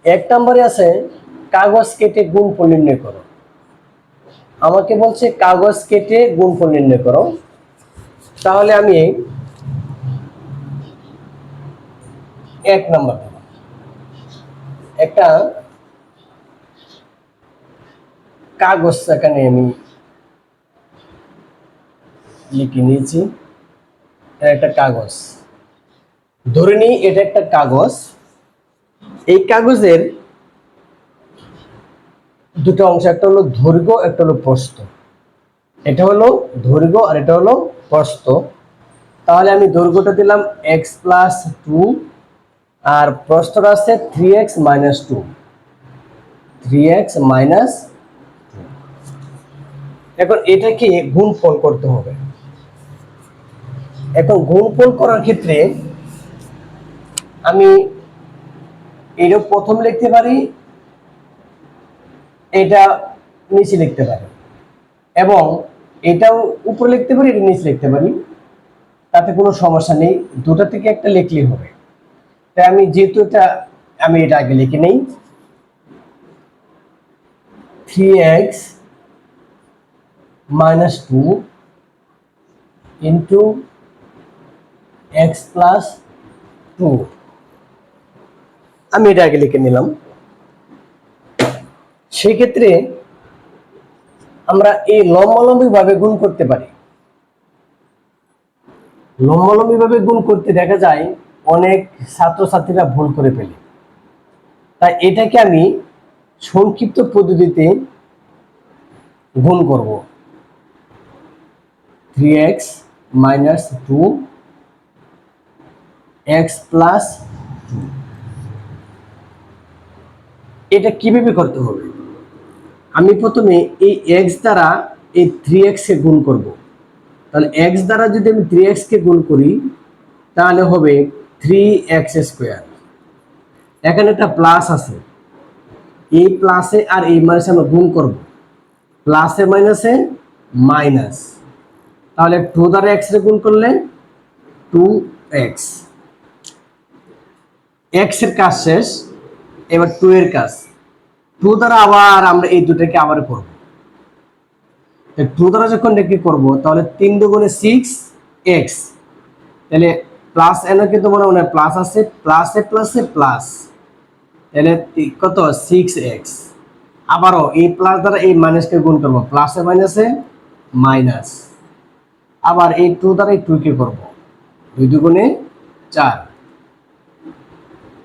এক নম্বরে আছে কাগজ কেটে গুণফল নির্ণয় করো। আমাকে বলছে কাগজ কেটে গুণফল নির্ণয় করো। তাহলে আমি 1 নম্বর একটা কাগজ এখানে আমি লিখে নিয়েছি। একটা কাগজ, ধরে নিই এটা একটা কাগজ। এই কাগজের দুটো অংশ, একটা হলো দৈর্ঘ্য, একটা হলো প্রস্থ। এটা হলো দৈর্ঘ্য আর এটা হলো প্রস্থ। তাহলে আমি দৈর্ঘ্যটা দিলাম x+2 আর প্রস্থটা আছে 3x-2। 3x-2। এখন এটাকে গুণফল করতে হবে। এখন গুণফল করার ক্ষেত্রে আমি এটা প্রথম লিখতে পারি, এটা নিচে লিখতে পারি, এবং এটাও উপরে লিখতে পারি, এটা নিচে লিখতে পারি, তাতে কোনো সমস্যা নেই। দুটো থেকে একটা লিখলেই হবে। তাই আমি যেহেতু আমি এটা আগে লিখে নেই, 3x-2 ইন্টু x+2, আমি এটা আগে লিখে নিলাম। সেক্ষেত্রে আমরা এই লম্বালম্বী ভাবে গুণ করতে পারি। লম্বালম্বী ভাবে গুণ করতে দেখা যায় অনেক ছাত্রছাত্রীরা ভুল করে ফেলে। তাই এটাকে আমি সংক্ষিপ্ত পদ্ধতিতে গুণ করব। 3x-2 x+2। এটা কিভাবে করতে হবে? আমি প্রথমে এই x দ্বারা এই 3x কে গুণ করব। তাহলে x দ্বারা যদি আমি 3x কে গুণ করি তাহলে হবে 3x²। এখানে একটা প্লাস আছে, এই প্লাসে আর এই মাইনাসে আমরা গুণ করব। প্লাসে মাইনাসে মাইনাস, তাহলে 2 দ্বারা x রে গুণ করলে 2x। x এর কাজ শেষ, এবার 2 এর কাজ। 2 দ্বারা আবার আমরা এই দুটাকে আবার করব। 2 দ্বারা যখন কি করব, তাহলে 3 দুগুণে 6x, তাহলে প্লাস এন কিন্তু মনে মনে প্লাস আছে, প্লাসে প্লাসে প্লাস, তাহলে কত 6x। আবারও এই প্লাস দ্বারা এই মাইনাসকে গুণ করব, প্লাসে মাইনাসে মাইনাস। আবার এই 2 দ্বারা এই 2 কে করব, 2 দুগুণে 4।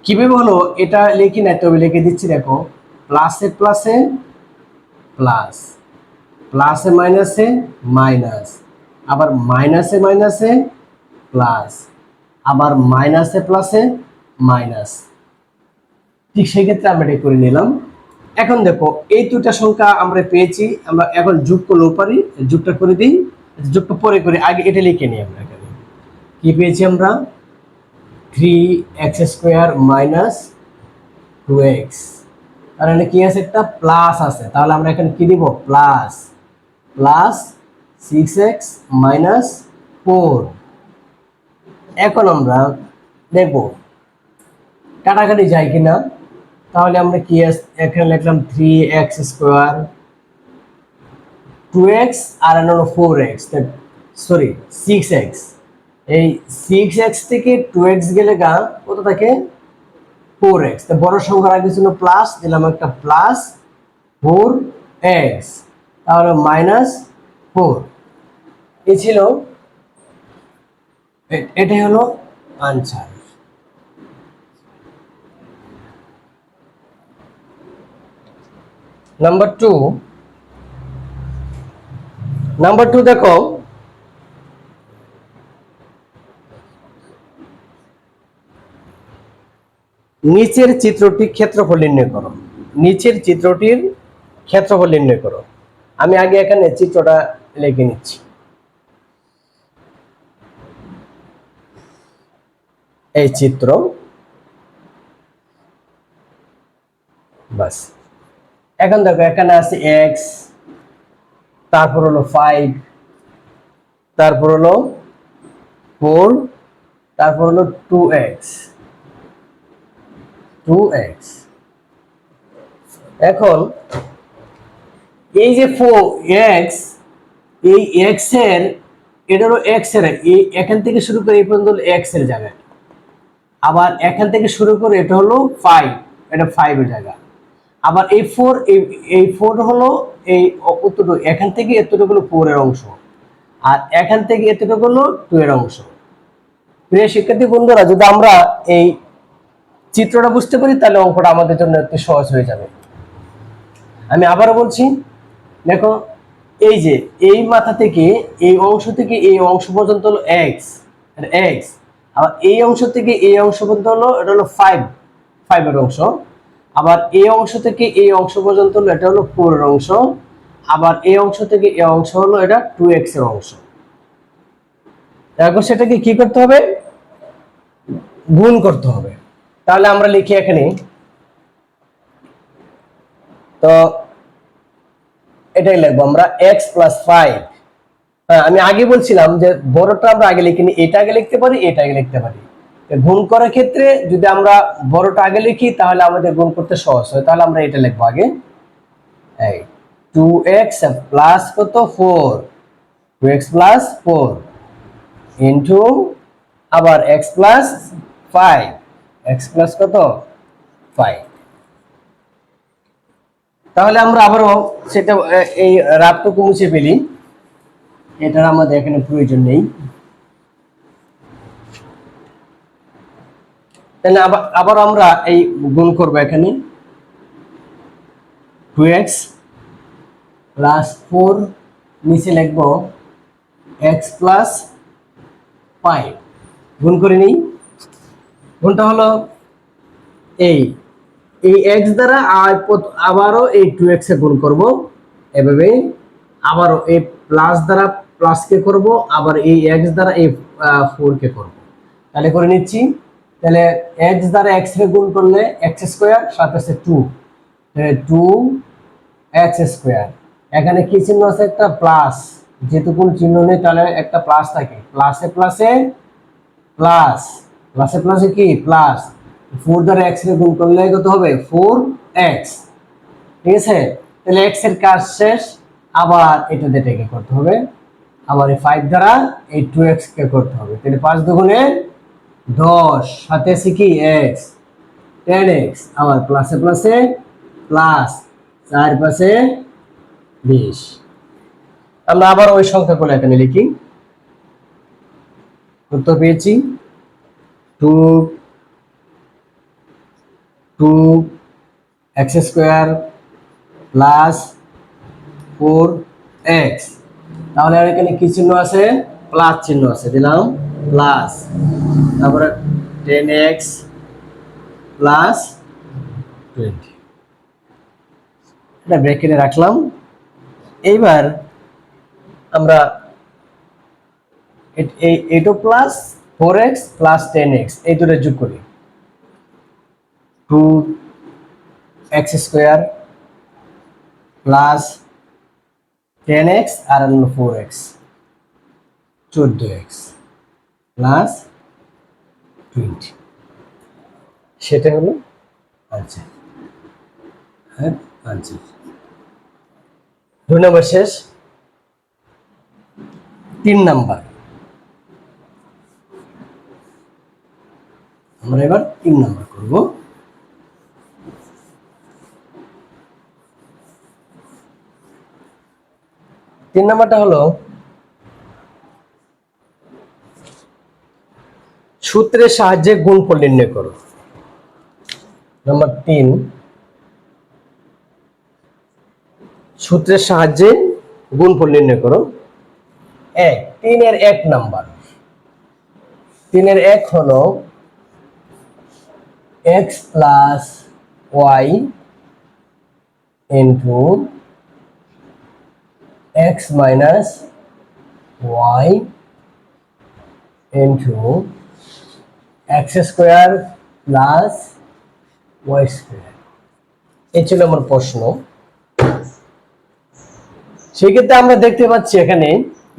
কিভাবে হলো এটা লিখি না, তবে লিখে দিচ্ছি, দেখো প্লাসে প্লাসে প্লাস, প্লাসে মাইনাসে মাইনাস, আবার মাইনাসে মাইনাসে প্লাস, আবার মাইনাসে প্লাসে মাইনাস। ঠিক সেই ক্ষেত্রে আমরা এটা করে নিলাম। এখন দেখো এই দুটা সংখ্যা আমরা পেয়েছি, আমরা এখন যোগ করলেও পারি। যোগটা করে দিই, যোগটা পরে করি, আগে এটা লিখে নিই। আমরা এখানে কি পেয়েছি? আমরা 3x² - 2x। আর এখানে কি আছে? একটা প্লাস আছে, তাহলে আমরা এখানে কি দিব? Plus plus 6x - 4। এখন আমরা দেখব কাটাকাটি যায় কিনা। তাহলে আমরা কি এখানে লিখলাম 3x², 2x আর হলো 4x, সরি 6x। এই 6x থেকে 2x গেলে গা কত থাকে? 4x। তো বড় সংখ্যার আগে ছিল প্লাস, দিলাম একটা প্লাস 4x, তাহলে -4। এই ছিল, এটাই হলো আনসার। নাম্বার 2 দেখো, নিচের চিত্রটির ক্ষেত্রফল নির্ণয় করো। নিচের চিত্রটির ক্ষেত্রফল নির্ণয় করো। আমি আগে এখানে চিত্রটা লিখে নিচ্ছি। এই চিত্র, বাস। এখন দেখো এখানে আছে x, তারপর হলো 5, তারপর হলো 4, তারপর হলো 2x। এখন এই যে 4x, এই x এর, এটা হলো x এর, এই এখান থেকে শুরু করে এই পর্যন্ত হলো x এর জায়গা, আবার এখান থেকে শুরু করে এটা হলো 5, এটা 5 এর জায়গা, আবার এই 4, এই 4 হলো এই অতটুকু, এখান থেকে এতটুকু হলো 4 এর অংশ, আর এখান থেকে এতটুকু হলো 2 এর অংশ। প্রিয় শিক্ষার্থী বন্ধুরা, যদি আমরা এই চিত্রটা বুঝতে পারি তাহলে অঙ্কটা আমাদের জন্য একটু সহজ হয়ে যাবে। আমি আবারও বলছি, দেখো এই যে এই মাথা থেকে এই অংশ থেকে এই অংশ পর্যন্ত হলো x, এটা x, আবার এই অংশ থেকে এই অংশ পর্যন্ত হলো, এটা হলো 5 এর অংশ, আবার এই অংশ থেকে এই অংশ পর্যন্ত হলো, এটা হলো 4 এর অংশ, আবার এই অংশ থেকে এই অংশ হলো, এটা 2x এর অংশ। এখন সেটাকে কি করতে হবে? গুণ করতে হবে। তাহলে আমরা লিখি এখানে, তো এটাই লিখবো আমরা x প্লাস 5। হ্যাঁ, আমি আগে বলছিলাম যে বড়টা আমরা আগে লিখিনি, এটা আগে লিখতে পারি, এটা আগে লিখতে পারি। গুণ করার ক্ষেত্রে যদি আমরা বড়টা আগে লিখি তাহলে আমাদের গুণ করতে সহজ হয়, তাহলে আমরা এটা লিখবো আগে, এই 2x প্লাস কত 4, 2x প্লাস 4 ইন্টু আবার x প্লাস 5, x প্লাস কত 5। তাহলে আমরা আবারও সেটা এই রাতটুকু মুছে ফেলি, এটার আমাদের এখানে প্রয়োজন নেই। তাহলে আবার আমরা এই গুণ করব, এখানে 2x প্লাস 4 নিচে লিখব x প্লাস 5, গুণ করে নিই। গুণটা হলো এই x দ্বারা আবারও এই 2x এ গুণ করব, এভাবে আবারও এই প্লাস দ্বারা প্লাস কে করব, আবার এই x দ্বারা এই 4 কে করব। তাহলে করে নিচ্ছি, তাহলে x দ্বারা x এর গুণ করলে x স্কয়ার, সাথে আছে 2, তাহলে 2x স্কয়ার। এখানে কি চিহ্ন আছে? একটা প্লাস, যেহেতু কোনো চিহ্ন নেই তাহলে একটা প্লাস থাকে, প্লাসে প্লাসে প্লাস, প্লাসে প্লাসে কি প্লাস, 4 দ্বারা x এর গুণ করলে কত হবে? 4x। ঠিক আছে, তাহলে x এর কাজ শেষ, আবার এটা দিয়ে কে করতে হবে, আবার এই 5 দ্বারা এই 2x কে করতে হবে। তাহলে 5 দুগুণে 10, সাথে আছে কি x, 10x, আবার প্লাসে প্লাসে প্লাস, 4 পাশে 20। আমরা আবার ওই সংখ্যাগুলো এখানে লিখি, উত্তর পেয়েছি 2x স্কয়ার প্লাস 4x। তাহলে এখানে কি চিহ্ন আছে? প্লাস চিহ্ন আছে, দিলাম প্লাস, তারপরে 10x প্লাস 20, এটা ব্র্যাকেটে রাখলাম। এইবার আমরা এইটা প্লাস 4x প্লাস 10x এই দুটো যোগ করি, 2x স্কয়ার প্লাস 10x আর 4x, 14x প্লাস 20, সেটা হলো আনসার। হ্যাঁ, আনসার। 2 নম্বর শেষ। 3 নাম্বার, আমরা এবার 3 নাম্বার করব। 3 নাম্বারটা হলো সূত্রের সাহায্যে গুণফল নির্ণয় করো। নাম্বার 3, সূত্রের সাহায্যে গুণফল নির্ণয় করো। 3 এর 1 নাম্বার, 3 এর 1 হলো x plus y into x minus y into x square plus y square. এই ছিল আমার প্রশ্ন। সেক্ষেত্রে আমরা দেখতে পাচ্ছি এখানে,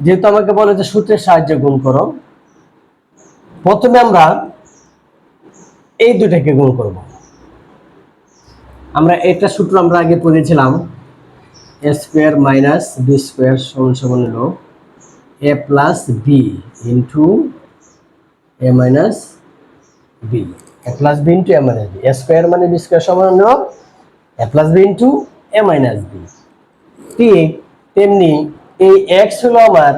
যেহেতু আমাকে বলে যে সূত্রের সাহায্যে গুণ করো, প্রথমে আমরা এই দুটাকে গুণ করব। আমরা একটা সূত্র আমরা আগে পড়েছিলাম, এ স্কোয়ার মাইনাস বি স্কোয়ার সমান সমান হলো এ প্লাস বি ইন্টু এ মাইনাস বি, এ প্লাস বি ইন্টু এ মাইনাস বি। এ স্কোয়ার মানে বি স্কোয়ার সমান হলো এ প্লাস বি ইন্টু এ মাইনাস বি। ঠিক তেমনি এই এক্স হলো আমার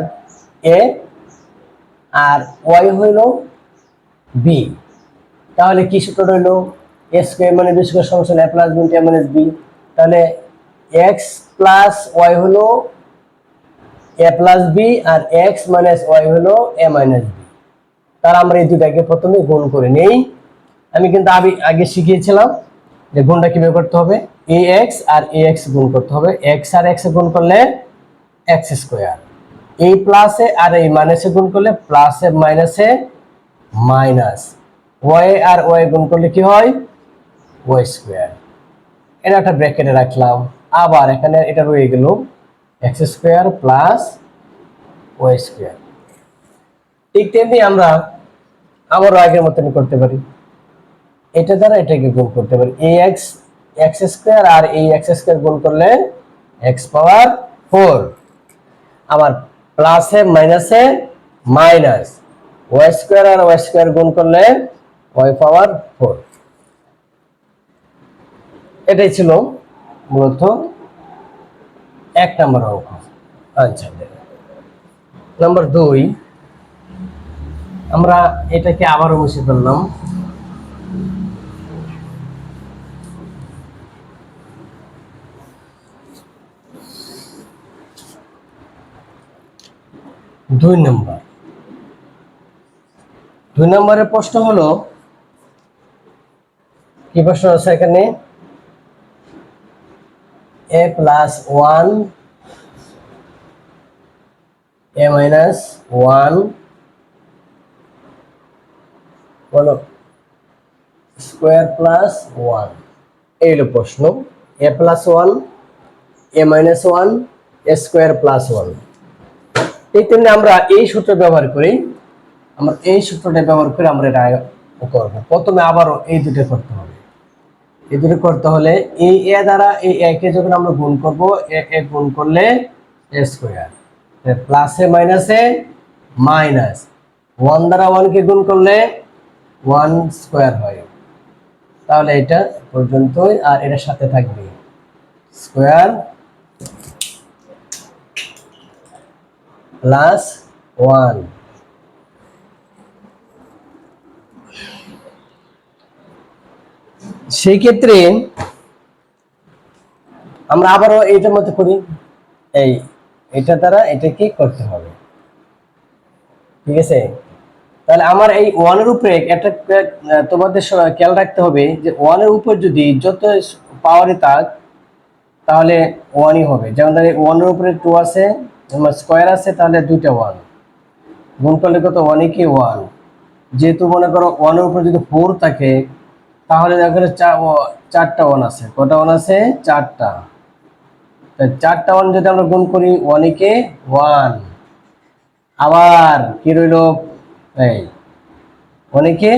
এ আর ওয়াই হইল বি, তাহলে কি সূত্র রইল? এ স্কোয়ার মানে বি স্কোয়ার সমান এ প্লাস বি ইন্টু এ মাইনাস বি। তাহলে এক্স প্লাস ওয়াই হলো এ প্লাস বি আর এক্স মাইনাস ওয়াই হলো এ মাইনাস বি। তাহলে আমরা এই দুটাকে প্রথমে গুণ করে নেই। আমি কিন্তু আগে শিখিয়েছিলাম যে গুণটা কিভাবে করতে হবে। এ এক্স আর এ এক্স গুণ করতে হবে, এক্স আর এক্স গুণ করলে এক্স স্কোয়ার, এই প্লাসে আর এই মাইনাসে গুণ করলে প্লাসে মাইনাসে মাইনাস, ওয়াই আর ওয়াই গুণ করলে কি হয়? Y square. এটা একটা ব্র্যাকেটে রাখলাম, আবার এখানে এটা রয়ে গেল x square plus y square. ঠিক তেমনি আমরা আবারও আগের মতন করতে পারি, এটা দ্বারা এটাকে গুণ করতে পারি, এ এক্স এক্স স্কোয়ার আর এই এক্স স্কোয়ার গুণ করলে এক্স পাওয়ার 4, আবার প্লাসে মাইনাসে মাইনাস, ওয়াই স্কোয়ার আর ওয়াই স্কোয়ার গুণ করলে ওয়াই পাওয়ার 4। এটাই ছিল মূলত 1 নম্বর অঙ্ক। আচ্ছা, নাম্বার 2 আমরা এটাকে আবারও মুছে ফেললাম। দুই নম্বরের প্রশ্ন হলো, কি প্রশ্ন আছে এখানে? এ প্লাস 1 এ মাইনাস 1 বলো স্কোয়ার প্লাস 1, এই হলো প্রশ্ন। এ প্লাস 1 এ মাইনাস 1 এ স্কোয়ার প্লাস 1। এই তেমনি আমরা এই সূত্র ব্যবহার করি, আমরা এই সূত্রটা ব্যবহার করে আমরা এটা করবো। প্রথমে আবারও এই দুটো করতে হবে, এই দুটো করতে হলে এই এ দ্বারা এই একে যখন আমরা গুণ করবো, এ গুণ করলে এ স্কোয়ার, প্লাসে মাইনাসে মাইনাস, 1 দ্বারা 1 কে গুণ করলে 1 স্কোয়ার হয়। তাহলে এটা পর্যন্তই, আর এটার সাথে থাকবে স্কোয়ার প্লাস 1। সেই ক্ষেত্রে আমরা আবারও এইটার মধ্যে করি, এটা দ্বারা এটাকে করতে হবে। ঠিক আছে, তাহলে আমার এই 1 এর উপরে একটা তোমাদের খেয়াল রাখতে হবে যে 1 এর উপর যদি যত পাওয়ারই থাক তাহলে 1ই হবে। যেমন ধরো 1 এর উপরে 2 আছে, স্কোয়ার আছে, তাহলে দুইটা 1 গুণ করলে কত? 1 কি 1। যেহেতু মনে করো 1 এর উপরে যদি 4 থাকে তাহলে এখানে 4টা 1 আছে। কটা 1 আছে? 4টা। তাই 4টা 1 যদি আমরা গুণ করি 1 কে 1, আবার কি রইল? এই 1 কে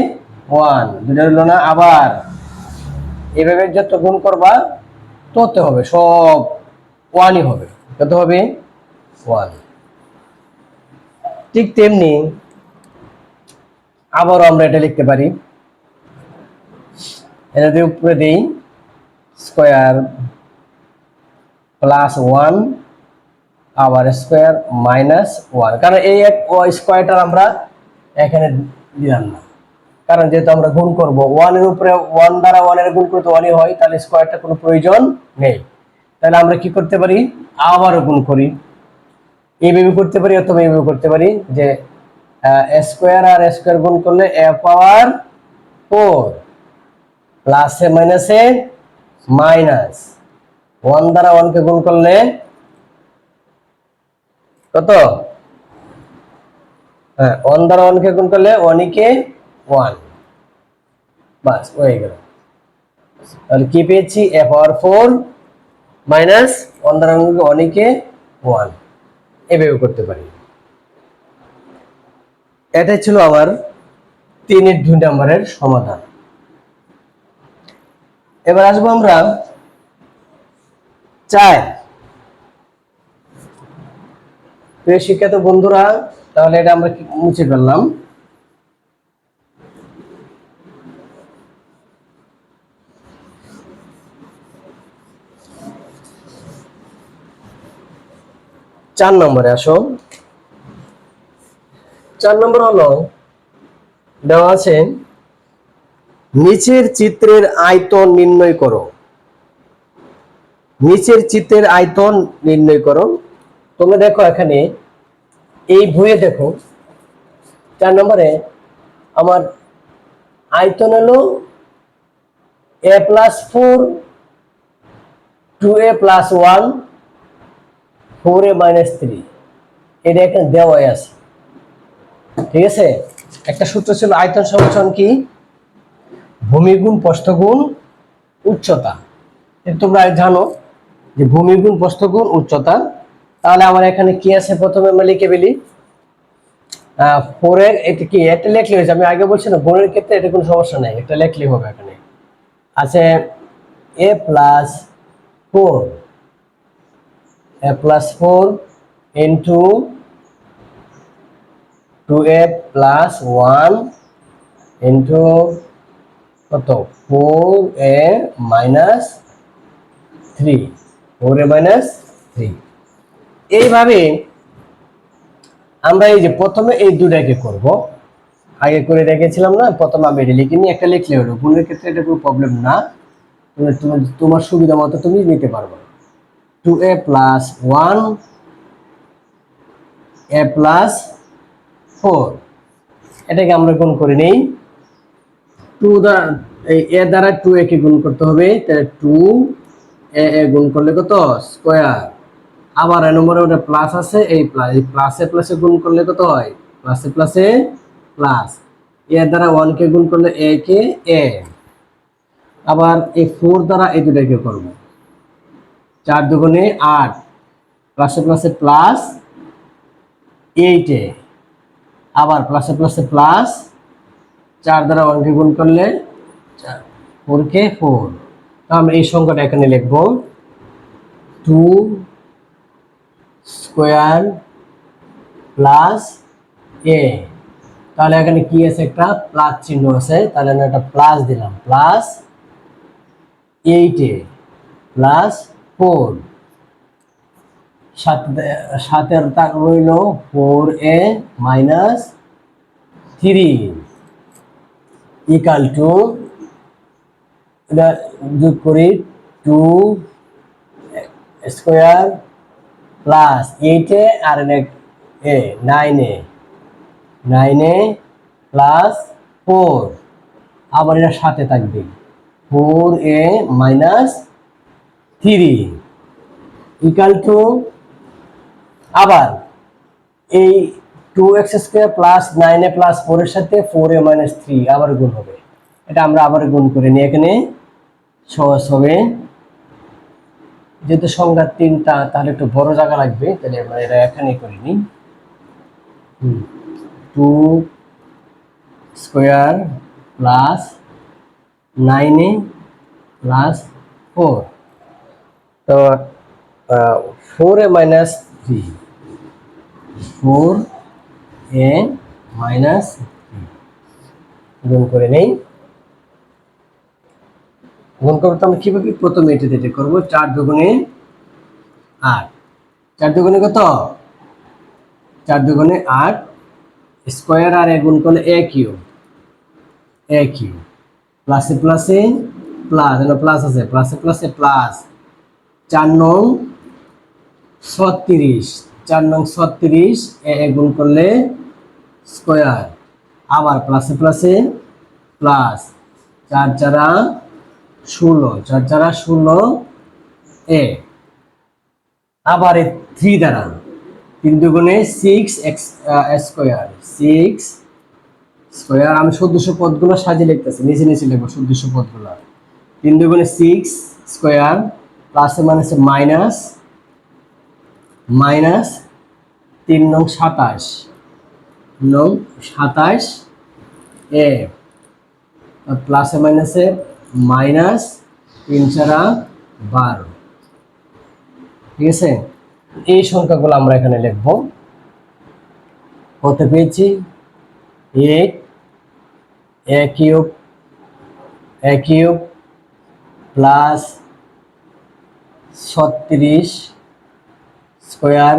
1, দুটো রইল না? আবার এভাবে যত গুণ করবা তত হবে, সব 1ই হবে। কত হবে? 1। ঠিক তেমনি আবারও আমরা এটা লিখতে পারি, এটা দিয়ে উপরে দিই স্কোয়ার প্লাস 1 আবার স্কোয়ার মাইনাস 1, কারণ এই এক স্কোয়ারটা আমরা এখানে দিলাম না, কারণ যেহেতু আমরা গুণ করব 1 এর উপরে 1 দ্বারা 1 এর গুণ করতে 1ই হয়, তাহলে স্কোয়ারটা কোনো প্রয়োজন নেই। তাহলে আমরা কি করতে পারি? আবারও গুণ করি, এইভাবে করতে পারি অথবা এইভাবে করতে পারি যে স্কোয়ার আর স্কোয়ার গুণ করলে এ পাওয়ার 4 প্লাসে মাইনাসে মাইনাস, 1 দ্বারা 1 কে গুণ করলে কত? 1 দ্বারা 1 কে গুণ করলে 1 কে 1, বাস হয়ে গেল। তাহলে কি পেয়েছি? এ পাওয়ার 4 মাইনাস 1 দ্বারা 1 কে 1, এভাবে করতে পারি। এটাই ছিল আমার 3 এর 2 নম্বরের সমাধান। এবার আসবো আমরা 4। প্রিয় শিক্ষার্থী বন্ধুরা, তাহলে এটা আমরা মুছে ফেললাম। চার নম্বরে আসো। 4 নম্বর হলো দেওয়া আছে নিচের চিত্রের আয়তন নির্ণয় করো। নিচের চিত্রের আয়তন নির্ণয় করো। তোমরা দেখো এখানে এই বইয়ে দেখো 4 নম্বরে আমার আয়তন হলো a+4 2a+1 4a-3, এটা এখানে দেওয়াই আছে। ঠিক আছে, একটা সূত্র ছিল আয়তন সমান কি ভূমি গুণ প্রস্থ গুণ উচ্চতা। তোমরা জানো যে ভূমি গুণ প্রস্থ গুণ উচ্চতা। তাহলে আমার এখানে কি আছে প্রথমে আমরা লিখে ফেলি। 4 এর এটা কি এটা লিখলে হয়েছে, আমি আগে বলছি না গুণের ক্ষেত্রে এটা কোনো সমস্যা নাই, এটা লিখলেই হবে। এখানে আছে a+4 ইন্টু 2a+1 ইন্টু কত 4a-3 4a-3। এইভাবে আমরা এই যে প্রথমে এই দুটাকে করব, আগে করে রেখেছিলাম না, প্রথমে আমি এটা লিখে নিই, একটা লিখলে হলো। গুণের ক্ষেত্রে এটা কোনো প্রবলেম না, তোমার সুবিধা মতো তুমি নিতে পারবে। 2a+1 a+4 এটাকে আমরা গুণ করে নেই। 2 দ্বারা এ দ্বারা 2a কে গুণ করতে হবে, তাহলে 2a গুণ করলে কত স্কয়ার। আবার এ নম্বরে ওটা প্লাস আছে, এই প্লাসে প্লাসে গুণ করলে কত হয় প্লাসে প্লাসে প্লাস। এ দ্বারা 1 কে গুণ করলে a কে a। আবার এই 4 দ্বারা এই দুটাকে করব, 4 দুগুণে 8 প্লাসে প্লাসে প্লাস 8 এ। আবার প্লাসে প্লাসে প্লাস 4 দ্বারা 1 কে গুণ করলে 4 কে 4। আমরা এই সংখ্যাটা এখানে লিখব 2 স্কয়ার প্লাস a। তাহলে এখানে কি আছে একটা প্লাস চিহ্ন আছে, তাহলে আমি একটা প্লাস দিলাম, প্লাস 8a প্লাস 4 সাতের তা রইল 4a-3 ইকাল টু এটা যোগ করি 2 স্কয়ার প্লাস 8a আর এ 9a প্লাস 4। আবার এটা সাথে থাকবে 4a-3 ইকাল টু আবার এই 2x² প্লাস 9a প্লাস 4 এর সাথে 4a-3 আবার গুণ হবে। এটা আমরা আবার গুণ করে নিই, এখানে সহজ হবে। যেহেতু সংখ্যা 3টা তাহলে একটু বড় জায়গা লাগবে, তাহলে আমরা এটা এখানে করে নিই। 2 স্কয়ার প্লাস 9a প্লাস 4, তো 4a-3 গুণ করে নেই। গুণ করতে আমরা কিভাবে প্রথমে এটা করবো, 4 দুগুণে 8, 4 দুগুণে কত 4 দুগুণে 8 স্কয়ার আর এ গুণ করলে a কিউব প্লাসে প্লাসে প্লাস, প্লাস আছে প্লাসে প্লাসে প্লাস 4 নং 36 4 নং 36 এ গুণ করলে স্কয়ার, আবার প্লাসে প্লাসে প্লাস 4 4 16 4 4 16 এ। আবার 3 দ্বারা 3 দুগুণে 6x স্কয়ার 6 স্কয়ার। আমি সদস্য পদগুলো সাজিয়ে লিখতেছি, নিচে নিচে লিখবো সদস্য পদগুলো। 3 দুগুণে 6 স্কয়ার প্লাসে মাইনাসে মাইনাস মাইনাস 3 নং 27 এ প্লাসে মাইনাসে মাইনাস তিন চারা 12। ঠিক আছে, এই সংখ্যাগুলো আমরা এখানে লিখব। কত পেয়েছি? 8 a cube plus 36 square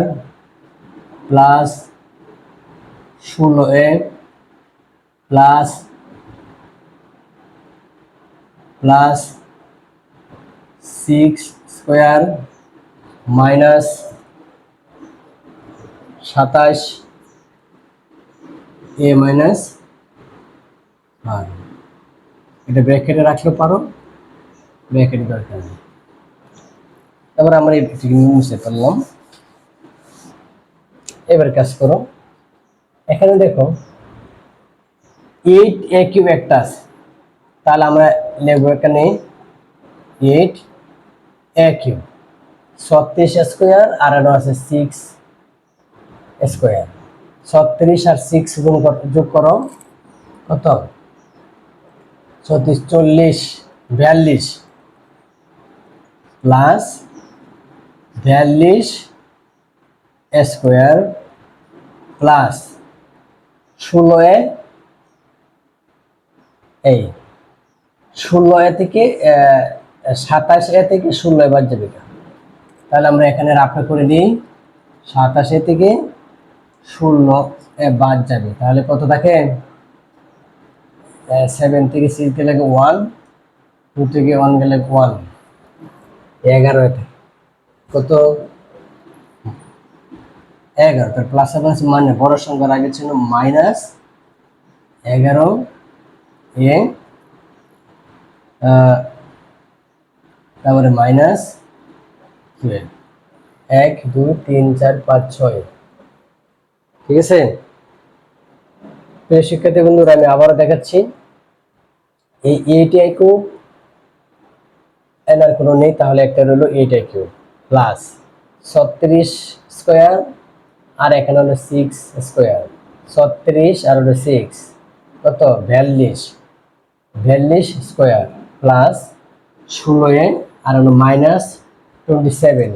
plus 16a plus 6 square minus 27a minus 12। এটা ব্র্যাকেটে রাখলেও পারো, ব্র্যাকেটে দরকার নেই। তারপর আমরা এই মুছে ফেললাম। এবার কাজ করো, এখানে দেখো 8a কিউব একটা আছে, তাহলে আমরা লিখবো এখানে 8a কিউব 36 স্কোয়ার আর এটা আছে 6 স্কোয়ার। 36 আর 6 যোগ করো, কত? 36 40 42 প্লাস 42 স্কোয়ার প্লাস 16 এই 16 থেকে 27 থেকে 16 বাদ যাবে, তাহলে আমরা এখানে রাফা করে দিই। 27 থেকে 16 বাদ যাবে, তাহলে কত থাকে? 7 থেকে 6 গেলে 1, 2 থেকে 1 গেলে 1, 11 কত? 11। তার প্লাস মানে বড় সংখ্যার আগে ছিল মাইনাস 11 এ, তারপরে মাইনাস 12, 1 2 3 4 5 6। ঠিক আছে প্রিয় শিক্ষার্থী বন্ধুরা, আমি আবারও দেখাচ্ছি। এই 8a কিউব এনার কোনো নেই, তাহলে একটা হলো 8a কিউব প্লাস 36 স্কোয়ার আর এখানে হলো 6 স্কোয়ার। 36 আর হলো 6 কত? 42 স্কোয়ার প্লাস 16 আর হলো মাইনাস 27।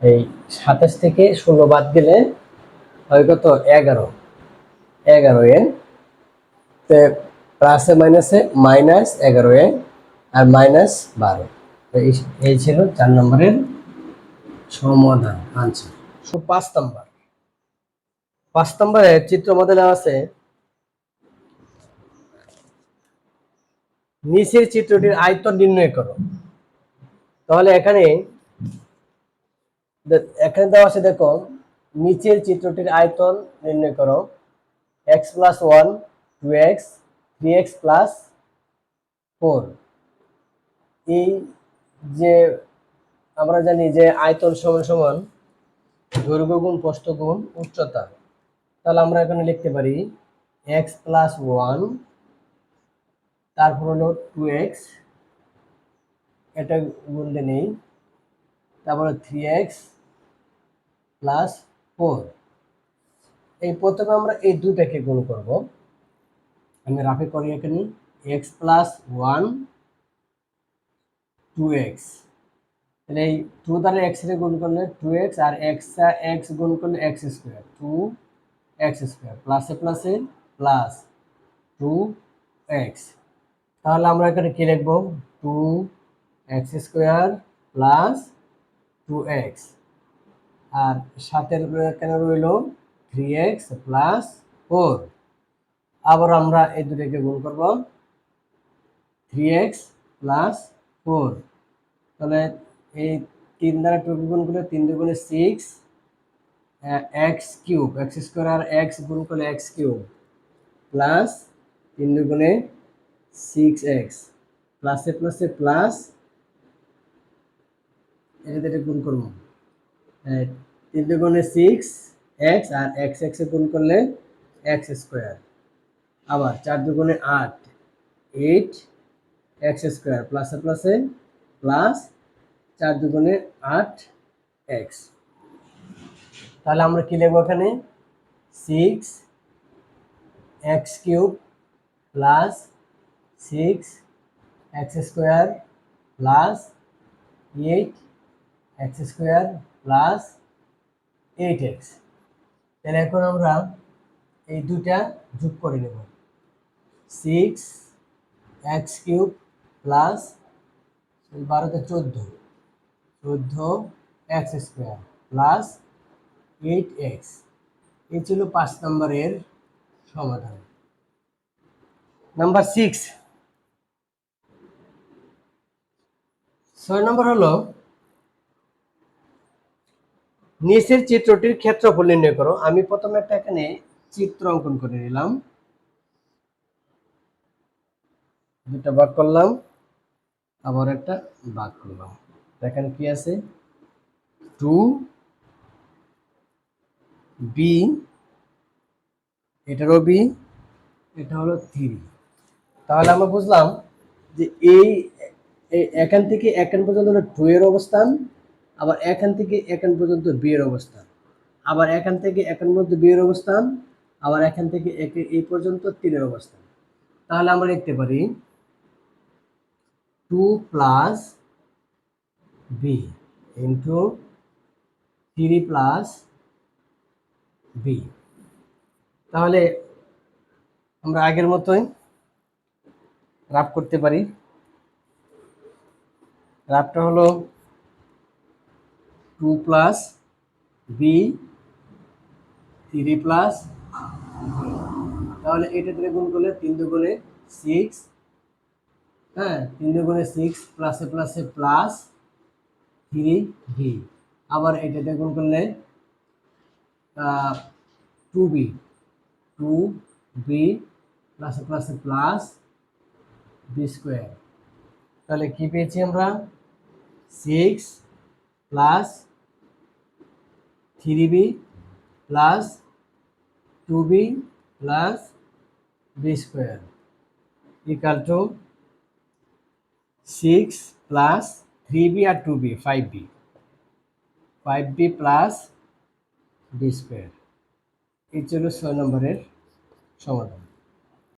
এই 27 থেকে 16 বাদ গেলে হয় কত? 11 প্লাসে মাইনাসে মাইনাস 11 আর মাইনাস 12। এই ছিল 4 নম্বরের সমাধান আনসার। 5 নম্বরের চিত্র মডেলে আছে নিচের চিত্রটির আয়তন নির্ণয় করো। তাহলে এখানে দেওয়া আছে, দেখো নিচের চিত্রটির আয়তন নির্ণয় করো। x plus 1 2x 3x plus 4। এই যে আমরা জানি যে আয়তন সমান সমান দৈর্ঘ্য গুণ প্রস্থ গুণ উচ্চতা, তাহলে আমরা এখানে লিখতে পারি x প্লাস 1, তারপর হলো 2x, এটা গুণ দিয়ে নেই, তারপরে 3x প্লাস 4। এই প্রথমে আমরা এই দুটাকে গুণ করব। আমি রাফে করি এখানে x প্লাস 1 2x, তাহলে এই 2 দ্বারা x এর গুণ করলে 2x আর x গুণ করলে x স্কোয়ার 2x স্কোয়ার প্লাসে প্লাসে প্লাস 2x। তাহলে আমরা এখানে কি লিখব? 2x স্কোয়ার প্লাস 2x আর সাথের কেন রইল 3x প্লাস 4। আবার আমরা এই দুটোকে গুণ করব 3x প্লাস 4। তাহলে এই 3 দ্বারা 2 গুণ করলে 3 দুগুণে 6 x কিউব, x স্কোয়ার আর x গুণ করলে x কিউব প্লাস 3 দুগুণে 6x প্লাসে প্লাসে প্লাস, এটা গুণ করবো 3 দুগুণে 6x আর x এ গুণ করলে x স্কোয়ার। আবার 4 দুগুণে 8 8x স্কোয়ার প্লাসে প্লাসে প্লাস 4 দুগুণে 8x। তাহলে আমরা কি লিখবো এখানে? 6x cube plus 6x square plus 8x² plus 8x। তাহলে এখন আমরা এই দুটা যোগ করে নেব, 6x³ প্লাস 12 তে 14x² প্লাস 8x। এই ছিল 5 নম্বরের সমাধান। নাম্বার 6, 6 নম্বর হলো নিচের চিত্রটির ক্ষেত্রফল নির্ণয় করো। আমি প্রথমে একটা এখানে চিত্র অঙ্কন করে নিলাম, দুটা ভাগ করলাম, আবার একটা ভাগ করলাম। দেখেন কি আছে, 2b, এটারও b, এটা হলো 3। তাহলে আমরা বুঝলাম যে এই এখান থেকে এখান পর্যন্ত হলো 2 এর অবস্থান, আবার এখান থেকে এখান পর্যন্ত b এর অবস্থান, আবার এখান থেকে এখান পর্যন্ত b এর অবস্থান, আবার এখান থেকে এই পর্যন্ত 3 এর অবস্থান। তাহলে আমরা লিখতে পারি 2 plus b into 3 plus b। তাহলে আমরা আগের মতোই রাফ করতে পারি। রাফটা হলো 2 প্লাস b 3 প্লাস, তাহলে এটা থেকে গুণ করলে 3 দুগুণে 6, হ্যাঁ 3 দুগুণে 6 প্লাসে প্লাসে প্লাস 3b, আবার এটাতে গুণ করলে 2b 2b প্লাসে প্লাসে প্লাস b²। তাহলে কি পেয়েছি আমরা, 6 plus 3b plus 2b plus b² equal to 6 plus 3b আর 2b 5b প্লাস b²। এই ছিল 6 নম্বরের সমাধান।